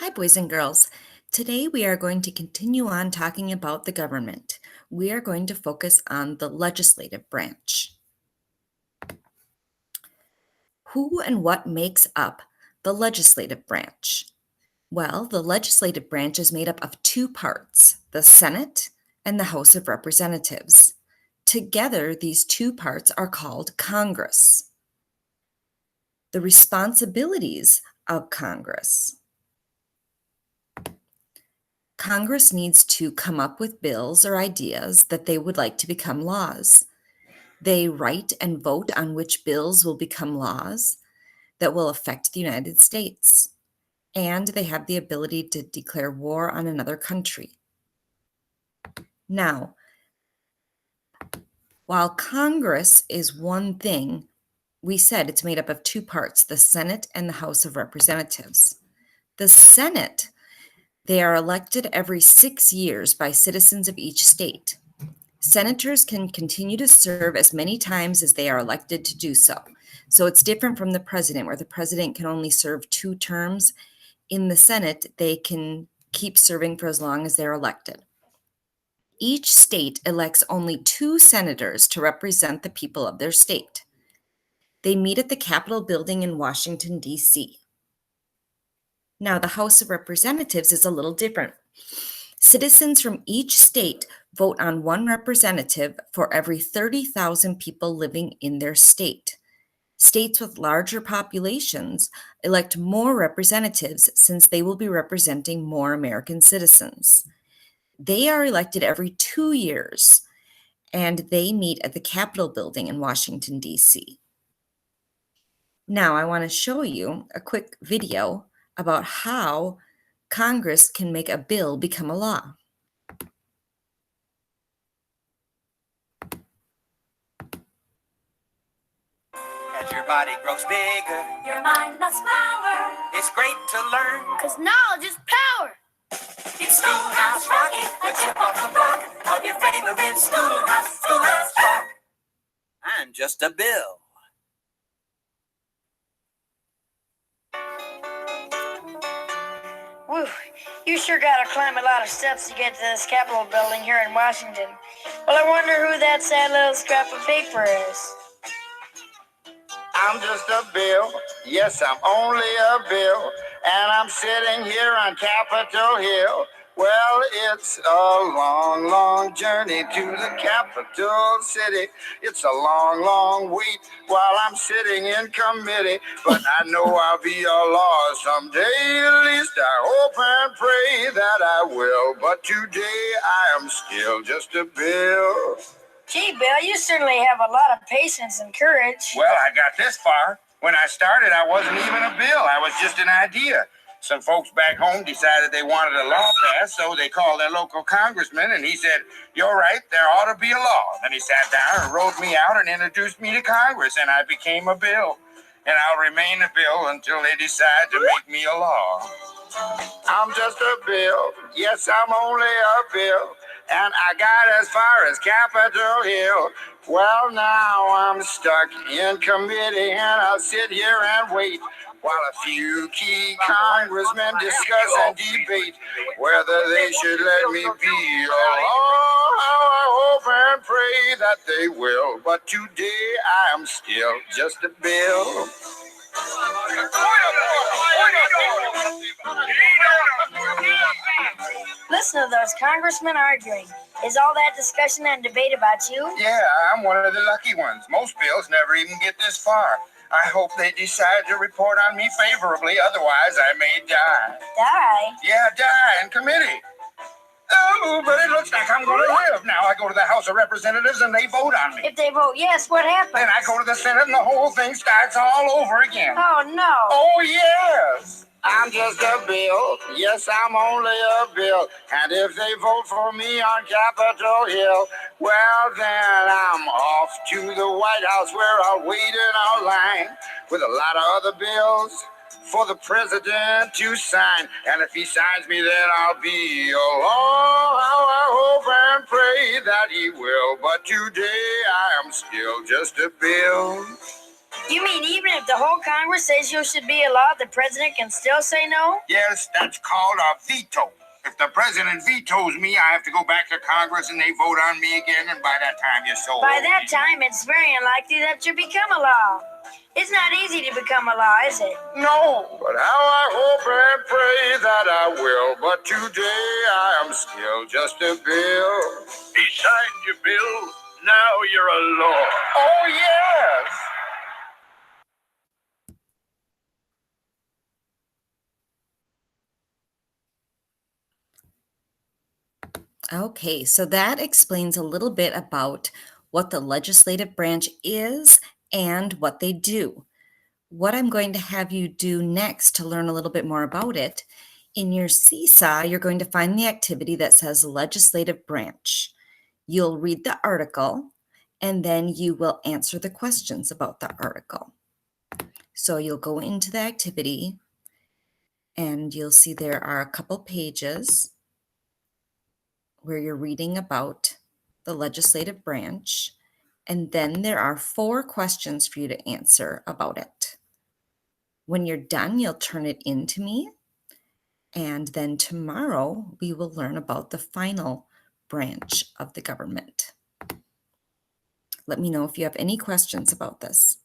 Hi, boys and girls. Today we are going to continue on talking about the government. We are going to focus on the legislative branch. Who and what makes up the legislative branch? Well, the legislative branch is made up of two parts, the Senate and the House of Representatives. Together, these two parts are called Congress. The responsibilities of Congress. Congress needs to come up with bills or ideas that they would like to become laws. They write and vote on which bills will become laws that will affect the United States. And they have the ability to declare war on another country. Now, while Congress is one thing, we said it's made up of two parts, the Senate and the House of Representatives. The Senate, they are elected every 6 years by citizens of each state. Senators can continue to serve as many times as they are elected to do so. So it's different from the president, where the president can only serve 2 terms. In the Senate, they can keep serving for as long as they're elected. Each state elects only 2 senators to represent the people of their state. They meet at the Capitol building in Washington, D.C. Now, the House of Representatives is a little different. Citizens from each state vote on one representative for every 30,000 people living in their state. States with larger populations elect more representatives since they will be representing more American citizens. They are elected every 2 years, and they meet at the Capitol building in Washington, D.C. Now, I want to show you a quick video about how Congress can make a bill become a law. As your body grows bigger, your mind loves power. it's great to learn. 'Cause knowledge is power. It's Schoolhouse Rocket, a chip off the block of your favorite schoolhouse. Schoolhouse Rock. I'm just a bill. Whew, you sure gotta climb a lot of steps to get to this Capitol building here in Washington. Well, I wonder who that sad little scrap of paper is. I'm just a bill. Yes, I'm only a bill. And I'm sitting here on Capitol Hill. Well, it's a long, long journey to the capital city. It's a long, long wait while I'm sitting in committee. But I know I'll be a law someday. At least I hope and pray that I will. But today I am still just a bill. Gee, Bill, you certainly have a lot of patience and courage. Well, I got this far. When I started, I wasn't even a bill. I was just an idea. Some folks back home decided they wanted a law passed, so they called their local congressman, and he said, "You're right, there ought to be a law." Then he sat down and wrote me out and introduced me to Congress, and I became a bill. And I'll remain a bill until they decide to make me a law. I'm just a bill. Yes, I'm only a bill. And I got as far as Capitol Hill. Well, now I'm stuck in committee, and I'll sit here and wait while a few key congressmen discuss and debate whether they should let me be a law. I hope and pray that they will. But today I am still just a bill. Listen to those congressmen arguing. Is all that discussion and debate about you? Yeah, I'm one of the lucky ones. Most bills never even get this far. I hope they decide to report on me favorably, otherwise I may die. Die? Yeah, die in committee. Oh, but it looks like I'm going to live. Now I go to the House of Representatives and they vote on me. If they vote yes, what happens? Then I go to the Senate and the whole thing starts all over again. Oh, no. Oh, yes. I'm just a bill. Yes, I'm only a bill. And if they vote for me on Capitol Hill, well, then I'm off to the White House where I'll wait in our line with a lot of other bills for the president to sign. And if he signs me, then I'll be a law. I hope and pray that he will. But today I am still just a bill. You mean even if the whole Congress says you should be a law, the president can still say no? Yes, that's called a veto. If the president vetoes me, I have to go back to Congress and they vote on me again, and by that time you're so By old. that time, it's very unlikely that you become a law. It's not easy to become a law, is it? No, but how I hope and pray that I will. But today I am still just a bill. He signed your bill. Now you're a law. Oh, yes. Okay, so that explains a little bit about what the legislative branch is and what they do. What I'm going to have you do next to learn a little bit more about it, in your seesaw, you're going to find the activity that says legislative branch. You'll read the article and then you will answer the questions about the article. So you'll go into the activity and you'll see there are a couple pages where you're reading about the legislative branch, and then there are 4 questions for you to answer about it. When you're done, you'll turn it in to me, and then tomorrow we will learn about the final branch of the government. Let me know if you have any questions about this.